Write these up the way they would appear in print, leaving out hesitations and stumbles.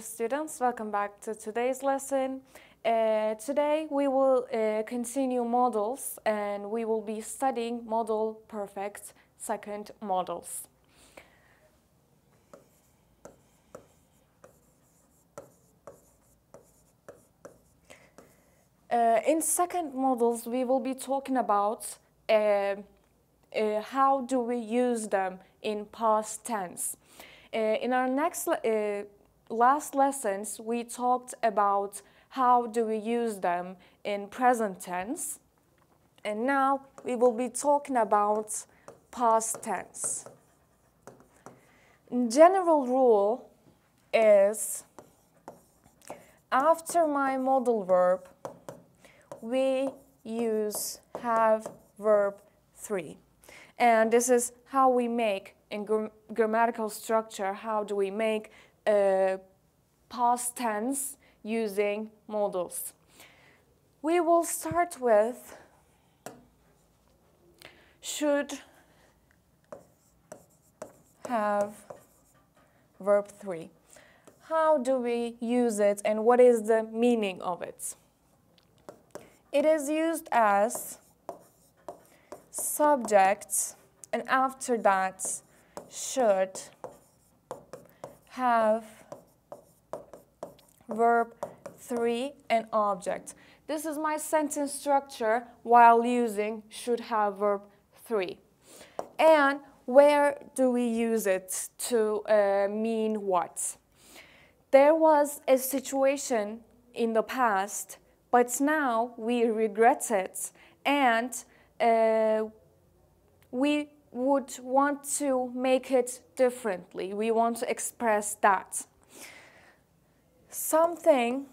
students, welcome back to today's lesson. Today we will continue models and we will be studying modal perfect second models. In second models we will be talking about how do we use them in past tense. In our last lessons, we talked about how do we use them in present tense. And now we will be talking about past tense. General rule is after my modal verb, we use have verb 3. And this is how we make in grammatical structure, how do we make past tense using modals. We will start with should have verb 3. How do we use it and what is the meaning of it? It is used as subject and after that should have verb 3 and object. This is my sentence structure while using should have verb 3. And where do we use it to mean what? There was a situation in the past, but now we regret it and we would want to make it differently. We want to express that. Something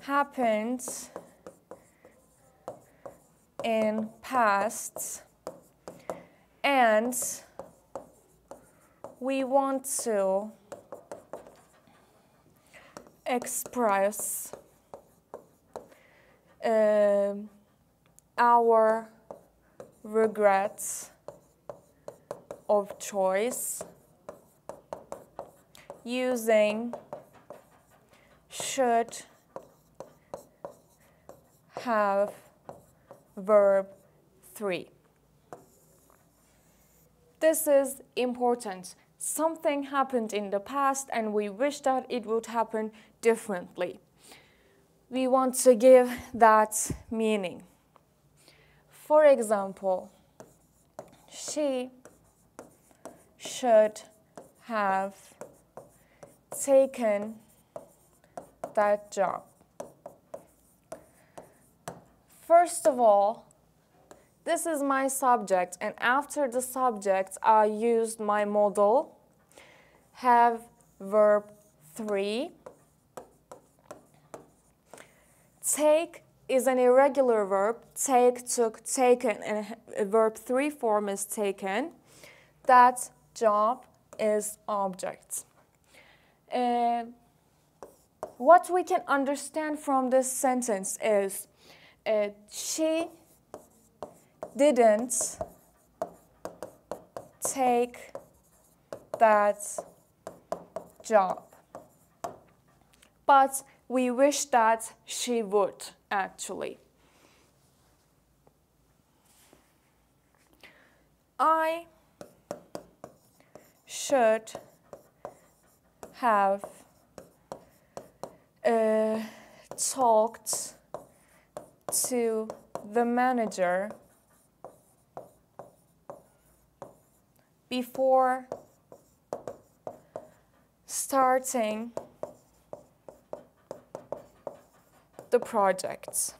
happened in past and we want to express our regrets of choice using should have verb 3. This is important. Something happened in the past and we wish that it would happen differently. We want to give that meaning. For example, she should have taken that job. First of all, this is my subject, and after the subject, I used my modal, have verb 3. Take is an irregular verb. Take, took, taken, and verb 3 form is taken. That job is object. What we can understand from this sentence is she didn't take that job, but we wish that she would actually. I should have talked to the manager before starting the project.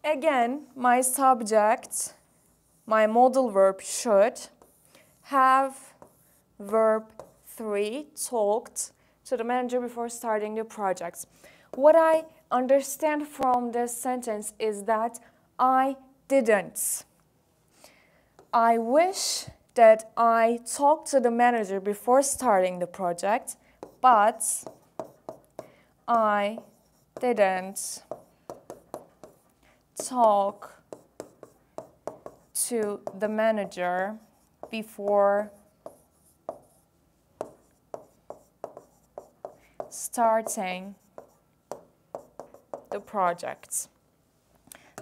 Again, my subject, my modal verb should have verb 3, talked to the manager before starting the project. What I understand from this sentence is that I didn't. I wish that I talked to the manager before starting the project, but I didn't talk to the manager before starting the project.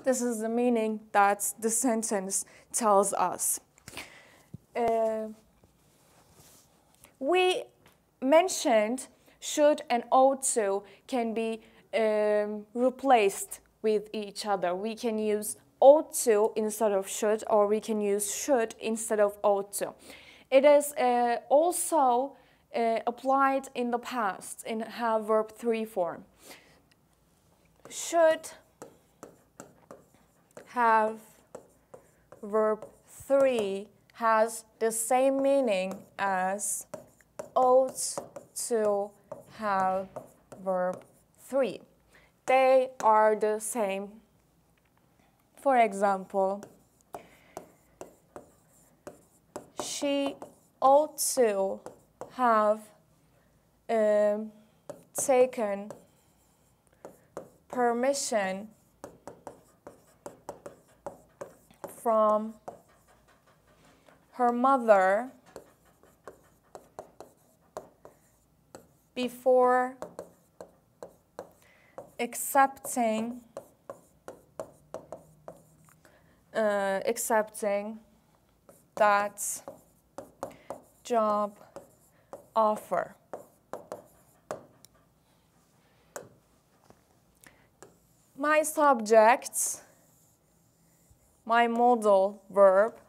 This is the meaning that the sentence tells us. We mentioned should and ought to can be replaced with each other. We can use ought to instead of should, or we can use should instead of ought to. It is also applied in the past in have verb 3 form. Should have verb 3 has the same meaning as ought to have verb 3. They are the same. For example, she ought to have taken permission from her mother before accepting that job offer. My subject, my modal verb,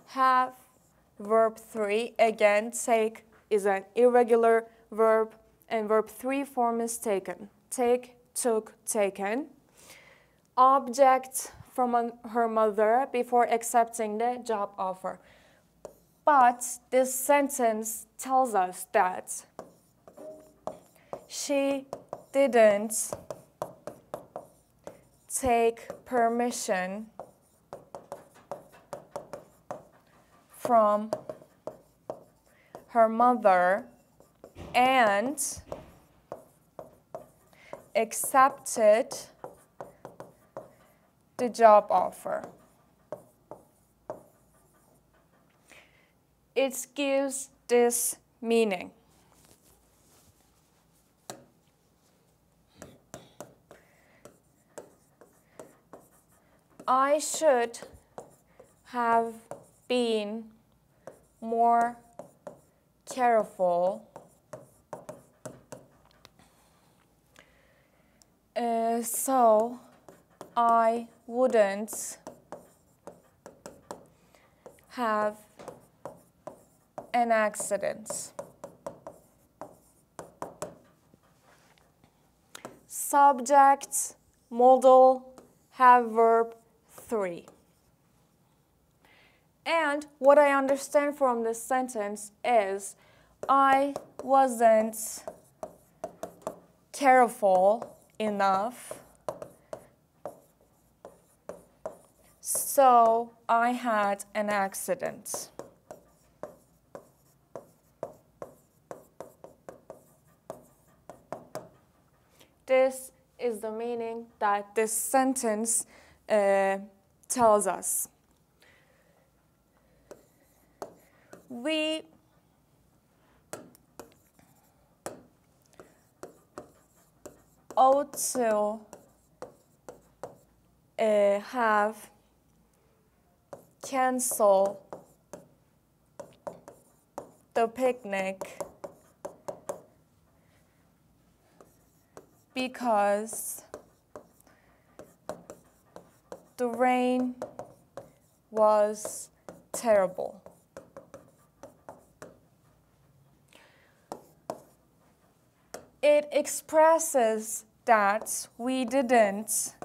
have verb 3. Again, take is an irregular verb and verb 3 form is taken. Take, took, taken. Object from her mother before accepting the job offer. But this sentence tells us that she didn't take permission from her mother and accepted the job offer. It gives this meaning. I should have been more careful so I wouldn't have an accident. Subject, modal, have verb 3. And what I understand from this sentence is I wasn't careful enough, so I had an accident. This is the meaning that this sentence tells us. We ought to have canceled the picnic because the rain was terrible. It expresses that we didn't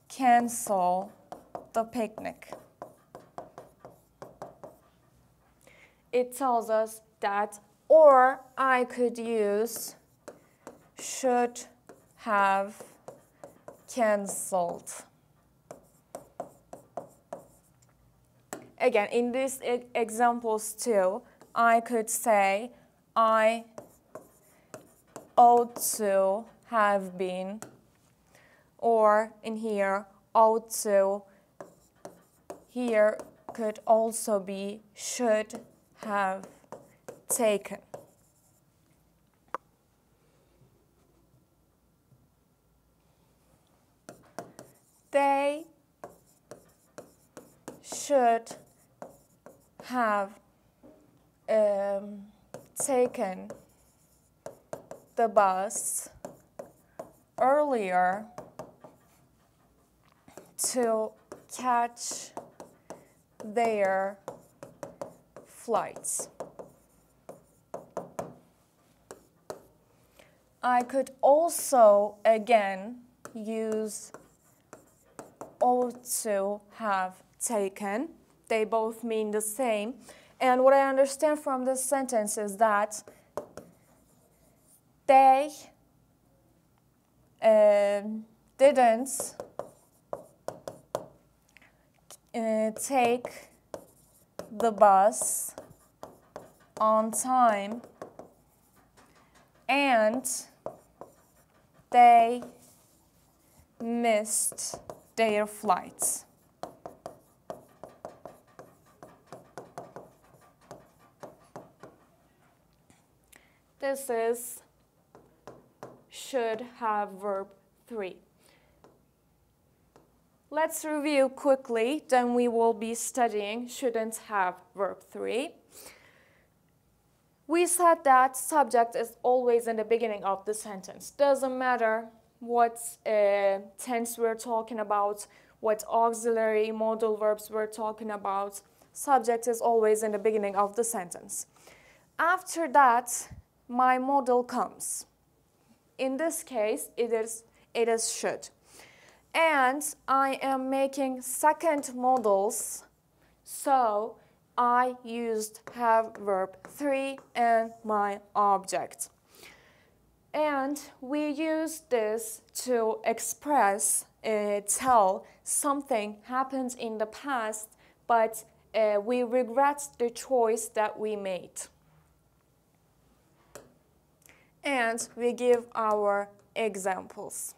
cancel the picnic. It tells us that, or I could use should have canceled. Again, in these examples too, I could say I ought to have been, or in here, ought to. Here could also be should have taken. They should have taken the bus earlier to catch their flights. I could also, again, use ought to have taken. They both mean the same. And what I understand from this sentence is that they didn't take the bus on time, and they missed their flights. This is should have verb 3. Let's review quickly, then we will be studying shouldn't have verb 3. We said that subject is always in the beginning of the sentence. Doesn't matter what tense we're talking about, what auxiliary modal verbs we're talking about. Subject is always in the beginning of the sentence. After that, my modal comes. In this case, it is should. And I am making second modals, so I used have verb 3 and my object. And we use this to express, tell something happened in the past, but we regret the choice that we made. And we give our examples.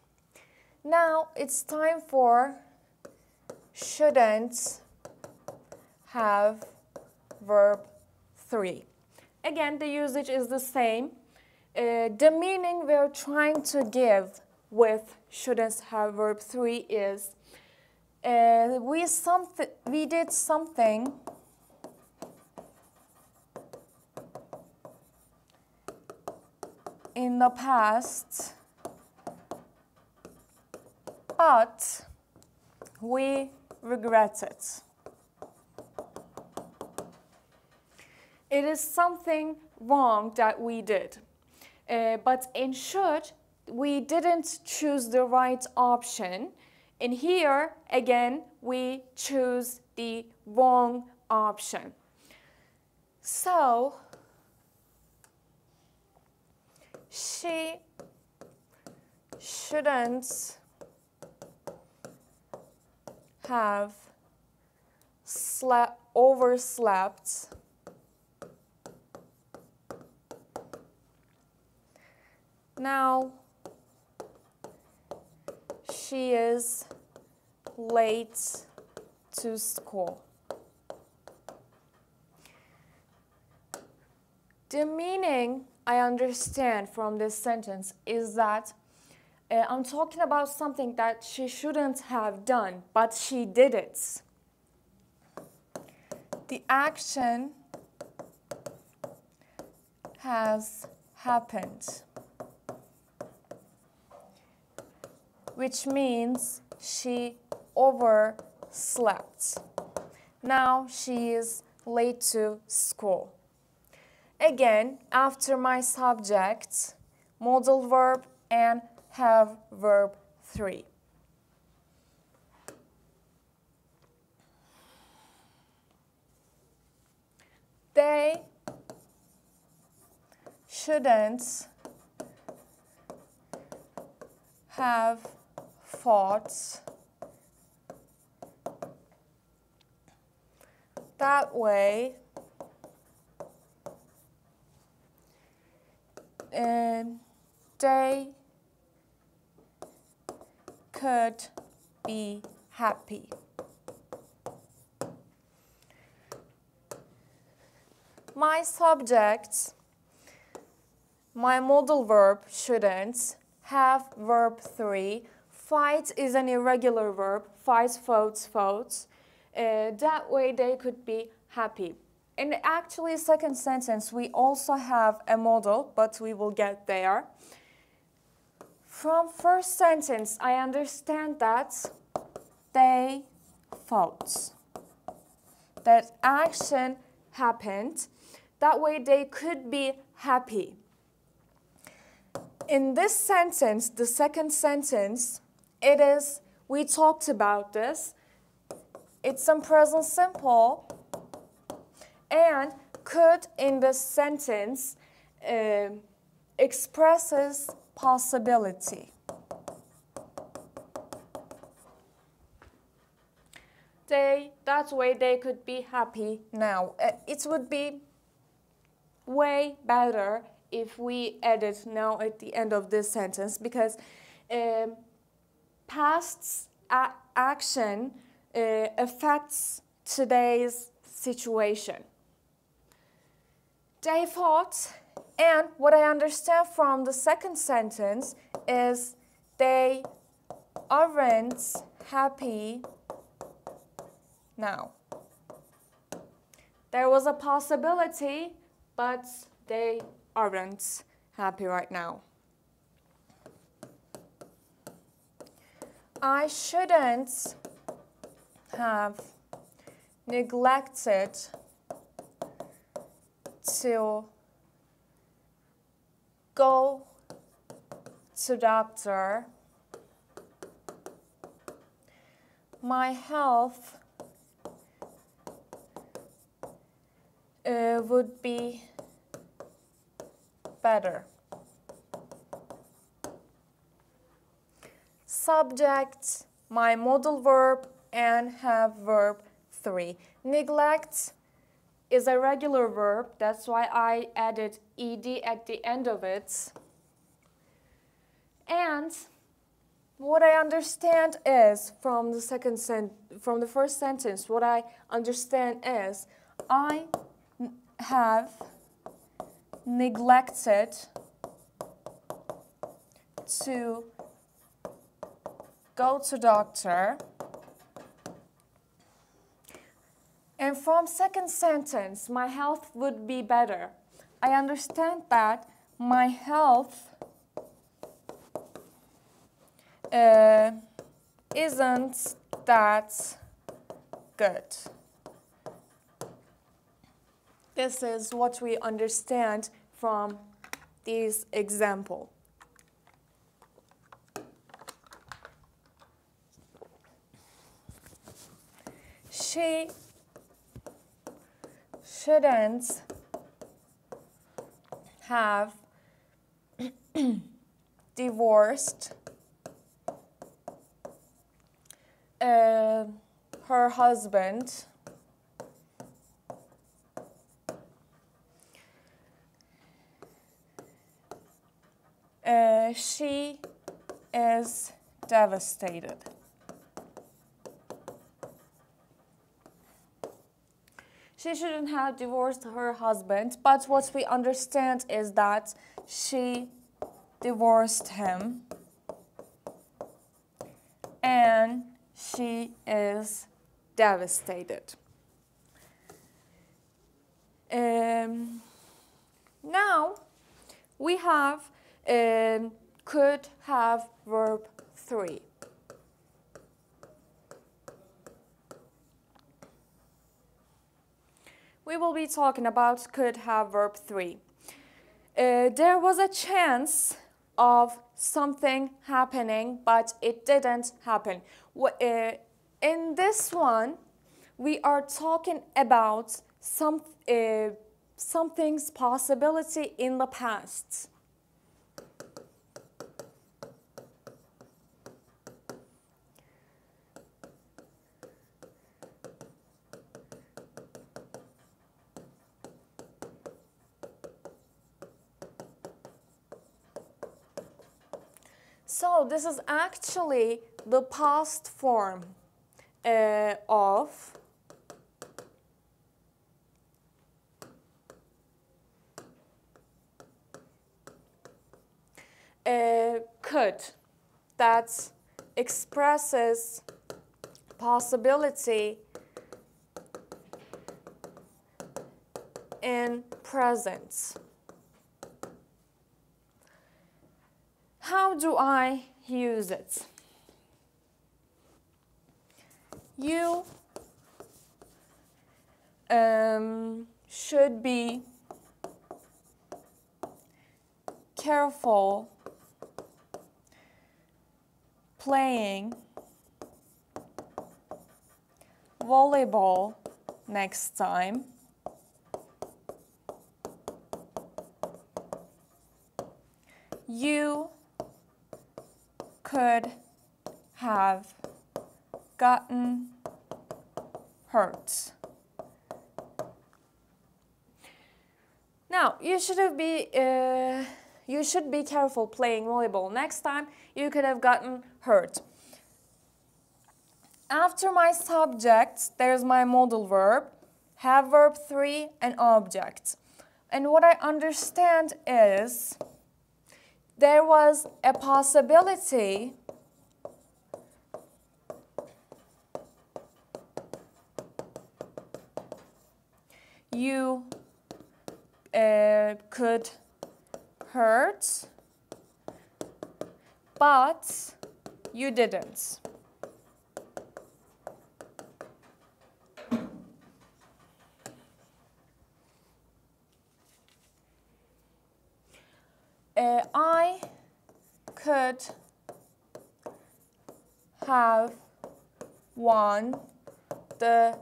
Now it's time for shouldn't have verb 3. Again, the usage is the same. The meaning we're trying to give with shouldn't have verb 3 is we did something in the past, but we regret it. It is something wrong that we did. But in should, we didn't choose the right option. In here, again, we choose the wrong option. So, she shouldn't have overslept Now she is late to school. The meaning I understand from this sentence is that I'm talking about something that she shouldn't have done, but she did it. The action has happened, which means she overslept. Now she is late to school. Again, after my subject, modal verb and have verb 3. They shouldn't have fought that way, and they could be happy. My subject, my modal verb shouldn't have verb 3. Fight is an irregular verb. Fight, fought, fought. That way they could be happy. In the actually second sentence, we also have a modal, but we will get there. From first sentence, I understand that they fought. That action happened. That way they could be happy. In this sentence, the second sentence, it is, we talked about this. It's in present simple. And could in this sentence expresses possibility. That way they could be happy now. It would be way better if we added now at the end of this sentence, because past action affects today's situation. They fought, and what I understand from the second sentence is they aren't happy now. There was a possibility, but they aren't happy right now. I shouldn't have neglected to go to doctor. My health would be better. Subject, my modal verb, and have verb 3. Neglect is a regular verb. That's why I added ed at the end of it. And what I understand is from the first sentence, what I understand is I have neglected to go to doctor. And from second sentence, my health would be better. I understand that my health isn't that good. This is what we understand from this example. She shouldn't have divorced her husband. She is devastated. She shouldn't have divorced her husband, but what we understand is that she divorced him and she is devastated. Now we have could have verb 3. We will be talking about could have verb 3. There was a chance of something happening, but it didn't happen. In this one, we are talking about something's possibility in the past. So this is actually the past form of could that expresses possibility in present. How do I use it? You should be careful playing volleyball next time. You could have gotten hurt. Now, you should be careful playing volleyball next time. You could have gotten hurt. After my subject, there's my modal verb, have verb 3, and object. And what I understand is there was a possibility you could hurt, but you didn't. I could have won the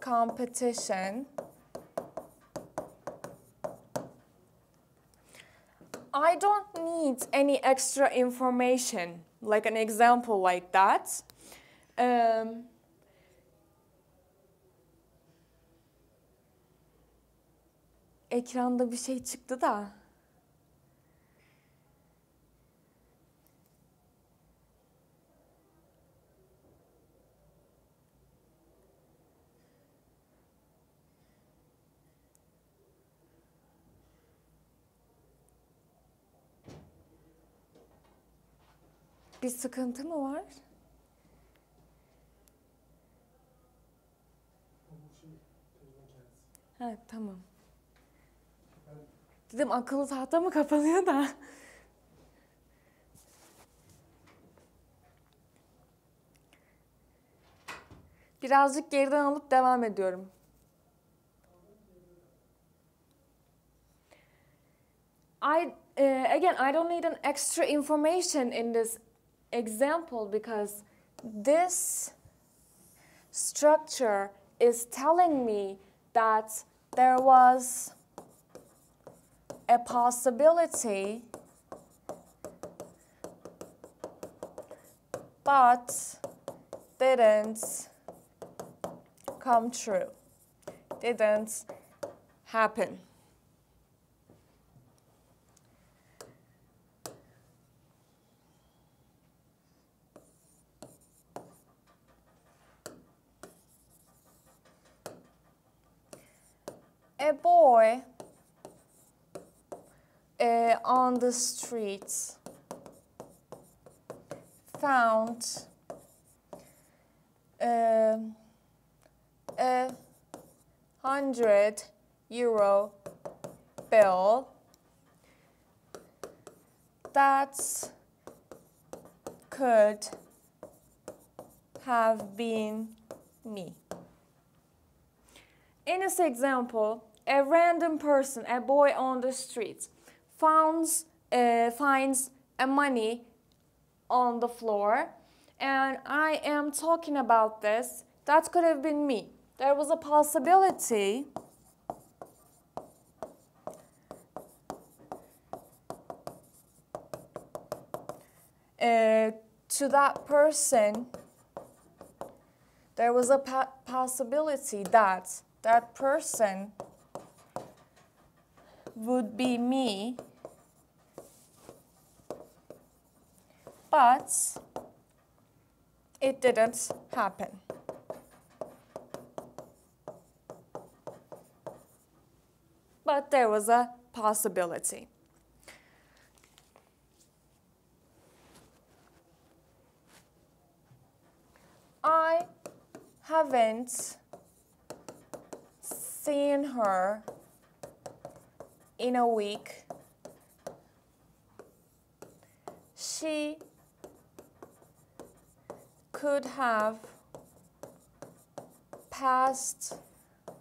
competition. I don't need any extra information, like an example like that. Ekranda bir şey çıktı da. Bir sıkıntı mı var? Ha, tamam. Dedim akıllı tahta mı kapanıyor da. Birazcık geriden alıp devam ediyorum. Again, I don't need an extra information in this example because this structure is telling me that there was a possibility, but didn't come true, didn't happen. A boy on the street found a €100 bill that could have been me. In this example, a random person, a boy on the street, finds a money on the floor, and I am talking about this. That could have been me. There was a possibility to that person. There was a possibility that that person would be me, but it didn't happen. But there was a possibility. I haven't seen her in a week. She could have passed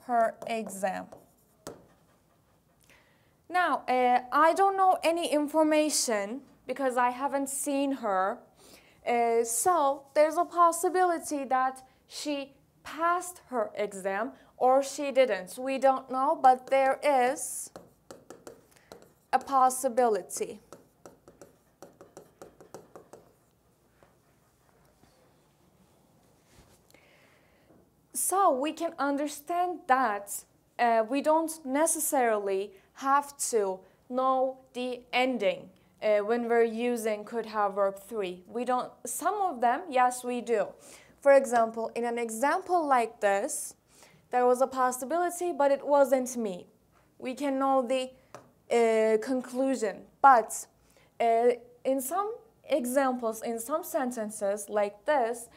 her exam. Now, I don't know any information because I haven't seen her. So there's a possibility that she passed her exam or she didn't. We don't know, but there is a possibility. So we can understand that we don't necessarily have to know the ending when we're using could have verb 3. We don't, some of them, yes, we do. For example, in an example like this, there was a possibility, but it wasn't me. We can know the conclusion, but in some examples, in some sentences like this,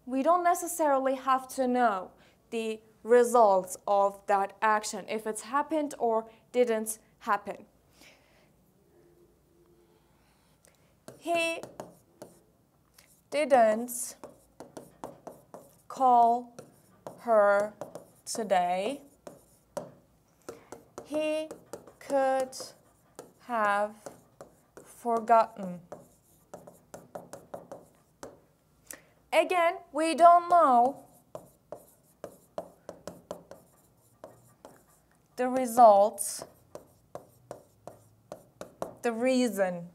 we don't necessarily have to know the results of that action, if it's happened or didn't happen. He didn't call her today. He could have forgotten. Again, we don't know the results, the reason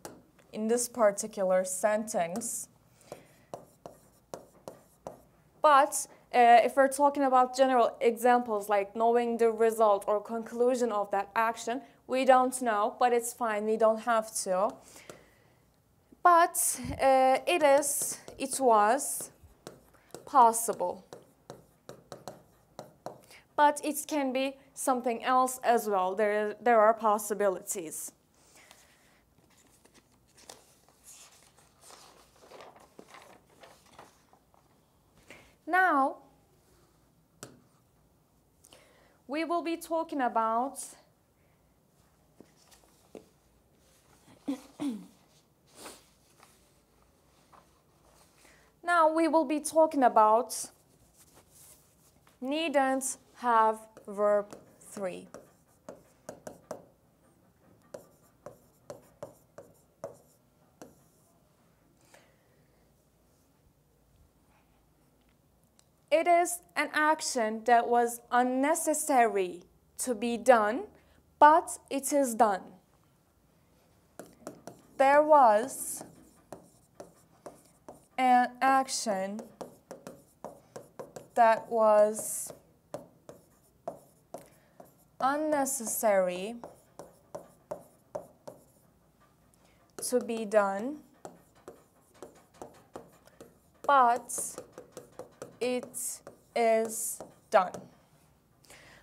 in this particular sentence. But if we're talking about general examples like knowing the result or conclusion of that action, we don't know, but it's fine, we don't have to. But it was possible. But it can be something else as well. There are possibilities. Now, we will be talking about needn't have verb 3. It is an action that was unnecessary to be done, but it is done. There was an action that was unnecessary to be done, but it is done.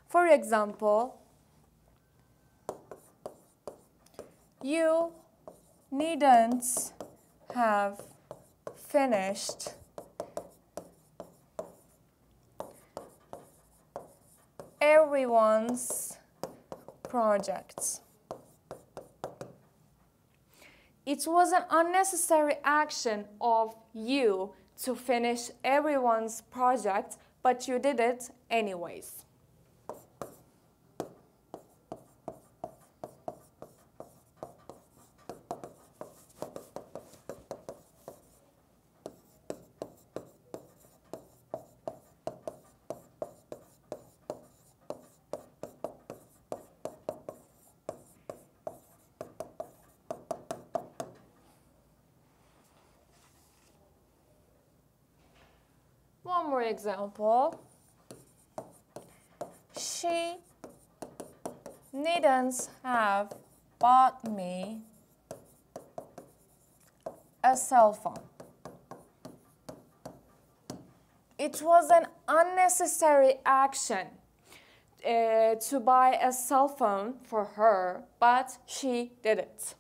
For example, you needn't have finished everyone's projects. It was an unnecessary action of you to finish everyone's project, but you did it anyways. One more example. She needn't have bought me a cell phone. It was an unnecessary action to buy a cell phone for her, but she did it.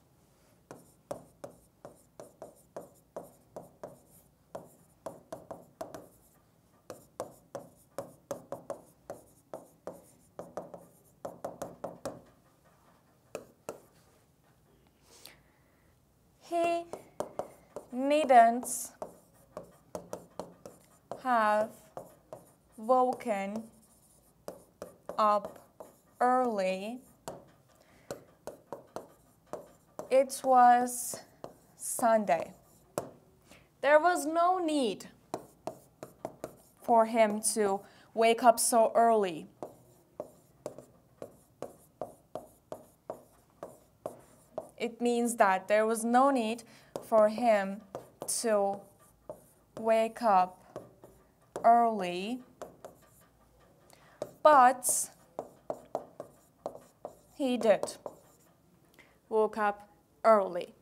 He needn't have woken up early. It was Sunday. There was no need for him to wake up so early. It means that there was no need for him to wake up early, but he did. Woke up early.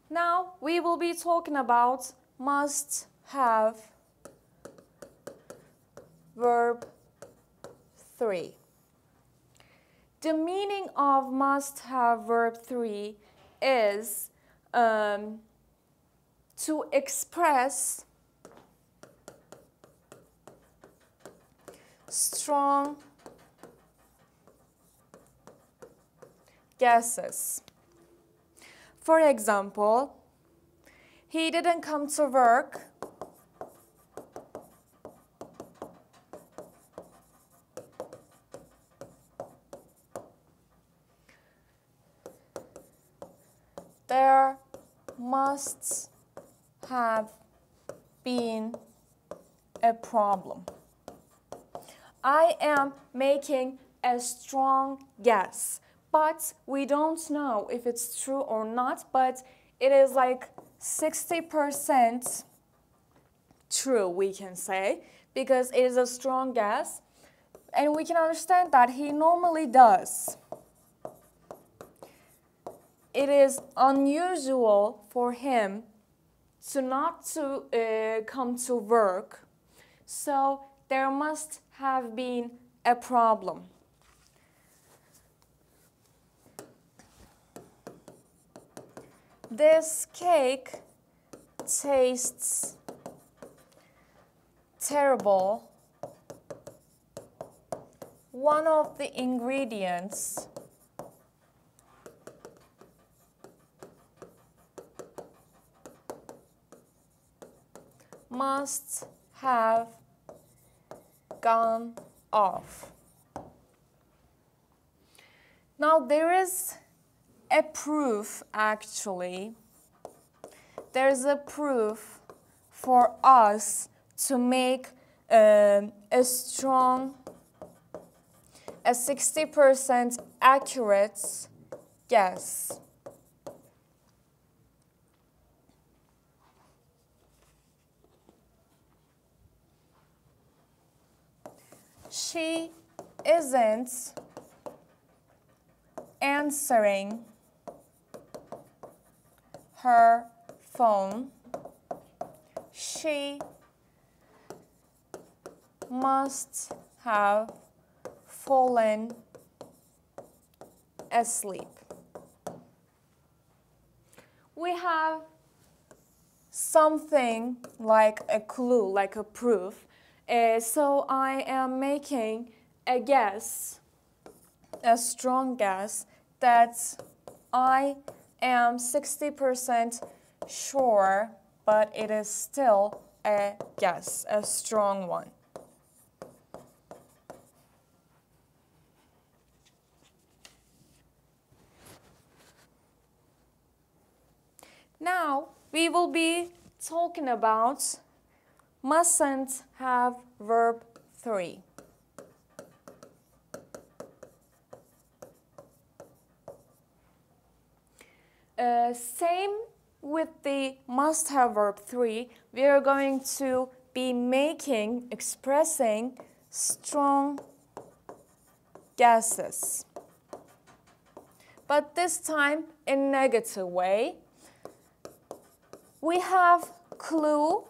Now we will be talking about must have verb 3. The meaning of must have verb 3 is to express strong guesses. For example, he didn't come to work there must have been a problem. I am making a strong guess, but we don't know if it's true or not, but it is like 60% true, we can say, because it is a strong guess, and we can understand that he normally does. It is unusual for him to not come to work, so there must have been a problem. This cake tastes terrible. One of the ingredients must have gone off. Now there is a proof actually. There's a proof for us to make a 60% accurate guess. She isn't answering her phone. She must have fallen asleep. We have something like a clue, like a proof. So I am making a guess, a strong guess, that I am 60% sure, but it is still a guess, a strong one. Now we will be talking about mustn't have verb 3. Same with the must have verb 3, we are going to be expressing strong guesses. but this time in negative way. We have clue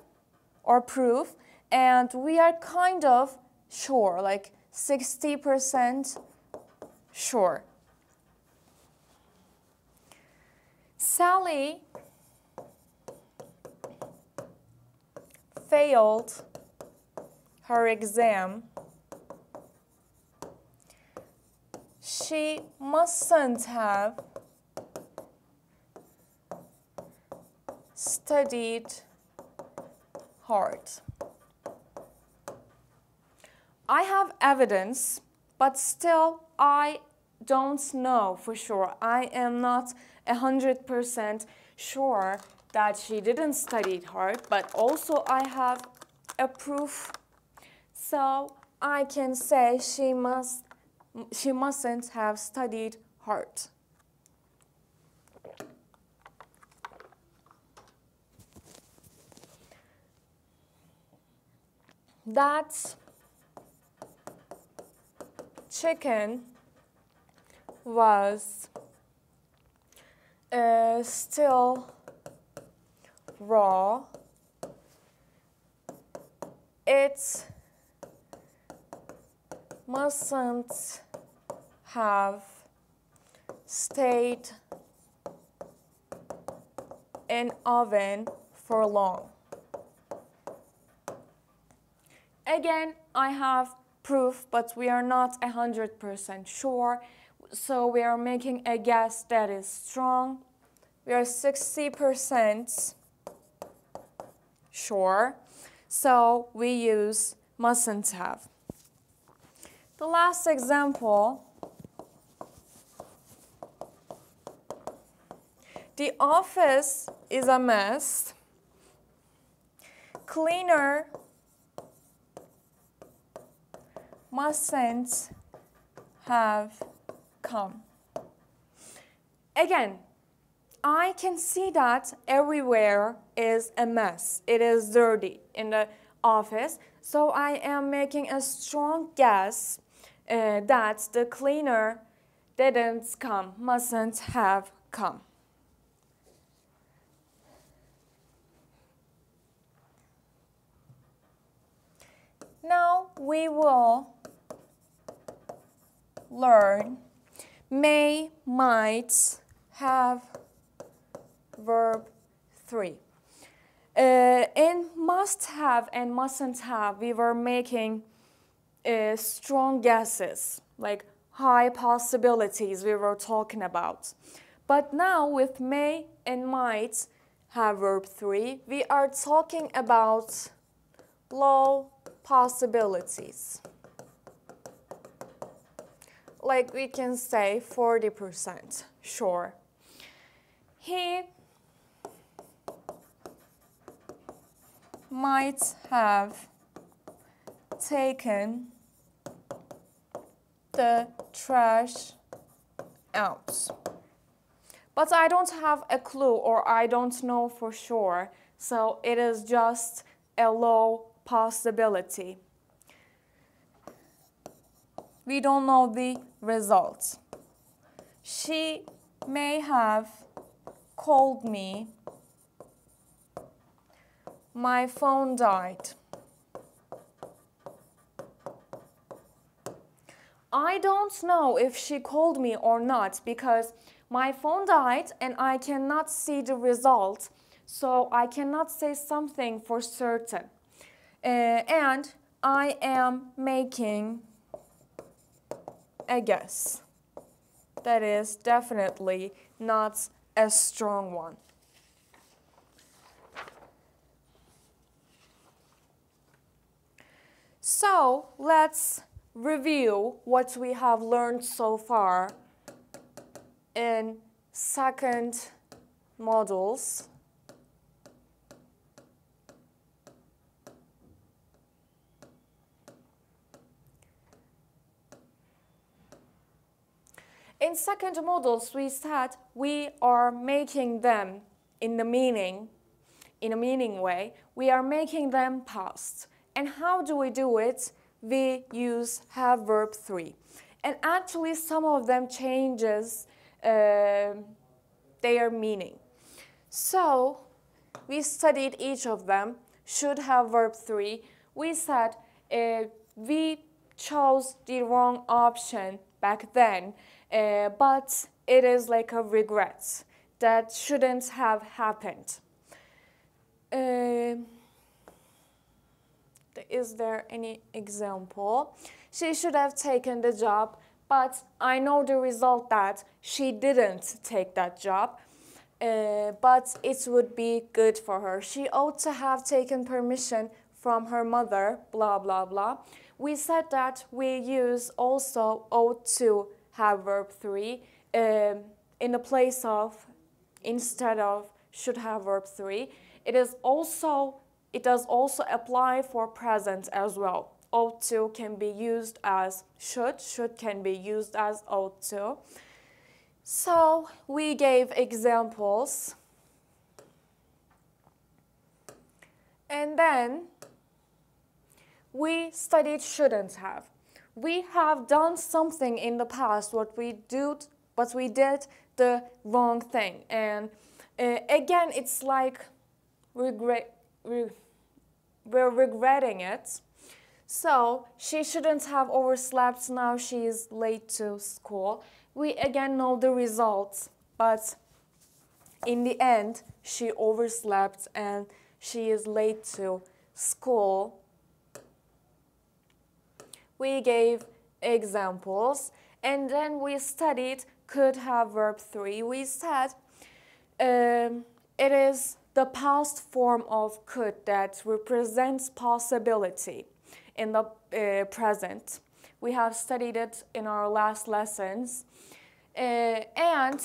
or proof, and we are kind of sure, like 60% sure. Sally failed her exam. She mustn't have studied hard. I have evidence, but still I don't know for sure. I am not 100% sure that she didn't study hard, but also I have a proof. So I can say she mustn't have studied hard. That chicken was still raw. It mustn't have stayed in oven for long. Again, I have proof, but we are not 100% sure. So we are making a guess that is strong. We are 60% sure. So we use mustn't have. The last example, the office is a mess. Cleaner mustn't have come. Again, I can see that everywhere is a mess. It is dirty in the office. So I am making a strong guess that the cleaner didn't come, mustn't have come. Now we will learn may, might, have, verb 3. In must have and mustn't have, we were making strong guesses, like high possibilities we were talking about. But now with may and might have verb 3, we are talking about low possibilities. Like we can say 40% sure. He might have taken the trash out. But I don't have a clue, or I don't know for sure, so it is just a low possibility. We don't know the results. She may have called me. My phone died. I don't know if she called me or not because my phone died and I cannot see the result, so I cannot say something for certain. And I am making a guess. That is definitely not a strong one. So let's review what we have learned so far in second modules. In second modules, we said we are making them in a meaning way. We are making them past. And how do we do it? We use have verb 3. And actually some of them changes their meaning. So we studied each of them, should have verb 3. We said we chose the wrong option back then, but it is like a regret that shouldn't have happened. Is there any example? She should have taken the job, but I know the result that she didn't take that job. But it would be good for her. She ought to have taken permission from her mother, blah, blah, blah. We said that we use also ought to have verb 3 in the place of, instead of should have verb 3. It does also apply for present as well. Ought to can be used as should can be used as ought to. So we gave examples, and then we studied shouldn't have. We have done something in the past but we did the wrong thing, and again it's like we're regretting it. So she shouldn't have overslept, now she is late to school. We again know the results, but in the end, she overslept and she is late to school. We gave examples, and then we studied could have verb 3. We said it is the past form of could that represents possibility in the present. We have studied it in our last lessons. And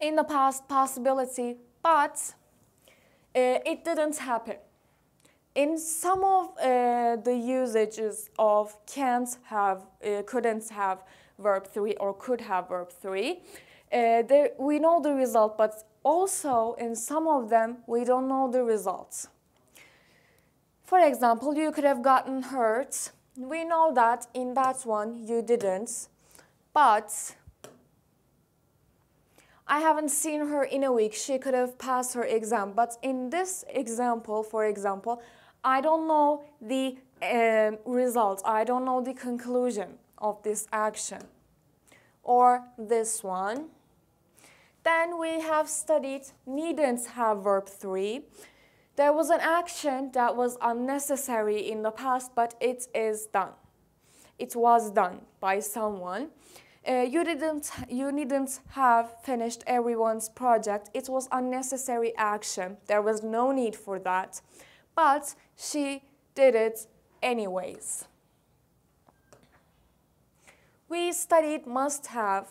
in the past, possibility, but it didn't happen. In some of the usages of can't have, couldn't have verb 3 or could have verb 3, we know the result, but also in some of them we don't know the results. For example, you could have gotten hurt. We know that in that one you didn't, but I haven't seen her in a week. She could have passed her exam. But in this example, for example, I don't know the result. I don't know the conclusion of this action. Or this one. Then we have studied needn't have verb 3. There was an action that was unnecessary in the past, but it is done. It was done by someone. You needn't have finished everyone's project. It was unnecessary action. There was no need for that. But she did it anyways. We studied must have.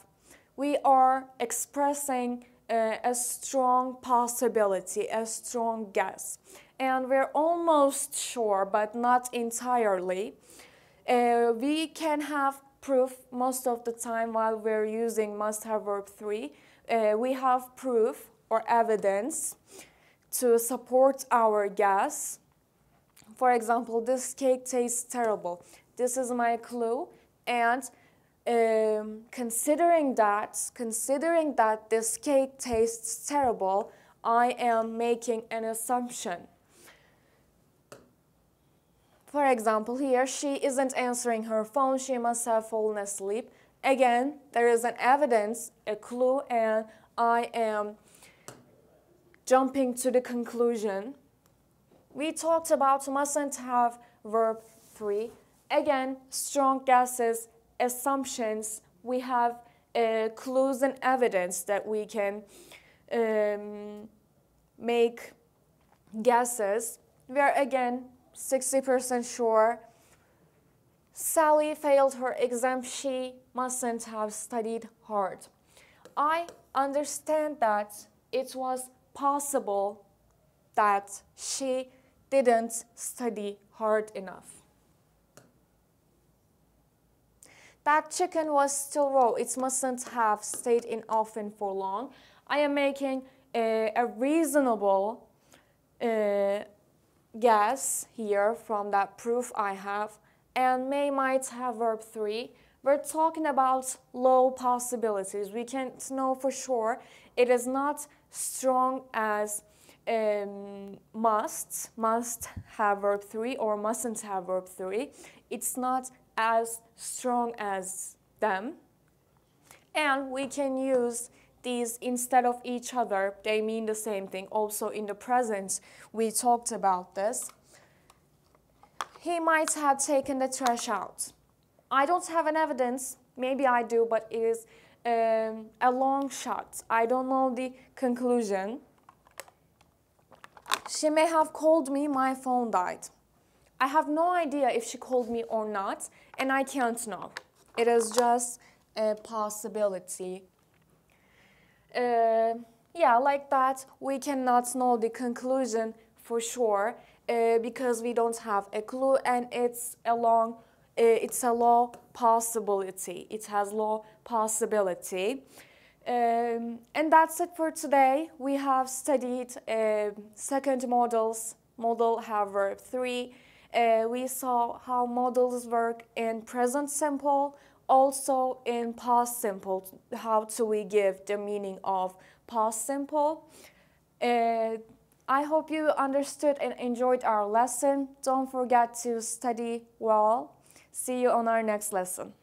We are expressing a strong possibility, a strong guess. And we're almost sure, but not entirely. We can have proof most of the time while we're using must have verb 3. We have proof or evidence to support our guess. For example, this cake tastes terrible. This is my clue, and considering that this cake tastes terrible, I am making an assumption. For example, here, she isn't answering her phone, she must have fallen asleep. Again, there is an evidence, a clue, and I am jumping to the conclusion. We talked about mustn't have verb 3. Again, strong guesses, assumptions. We have clues and evidence that we can make guesses. We are again 60% sure. Sally failed her exam. She mustn't have studied hard. I understand that it was possible that she didn't study hard enough. That chicken was still raw. It mustn't have stayed in oven for long. I am making a reasonable guess here from that proof I have, and might have verb 3. we're talking about low possibilities. We can't know for sure. It is not strong as must have verb 3 or mustn't have verb 3. It's not as strong as them. And we can use these instead of each other. They mean the same thing. Also in the present, we talked about this. He might have taken the trash out. I don't have an evidence. Maybe I do, but it is a long shot. I don't know the conclusion. She may have called me, my phone died. I have no idea if she called me or not, and I can't know. It is just a possibility. Yeah, like that, we cannot know the conclusion for sure because we don't have a clue, and it's a low possibility. It has low possibility. And that's it for today. We have studied second models. Modal have verb 3. We saw how modals work in present simple, also in past simple. How do we give the meaning of past simple? I hope you understood and enjoyed our lesson. Don't forget to study well. See you on our next lesson.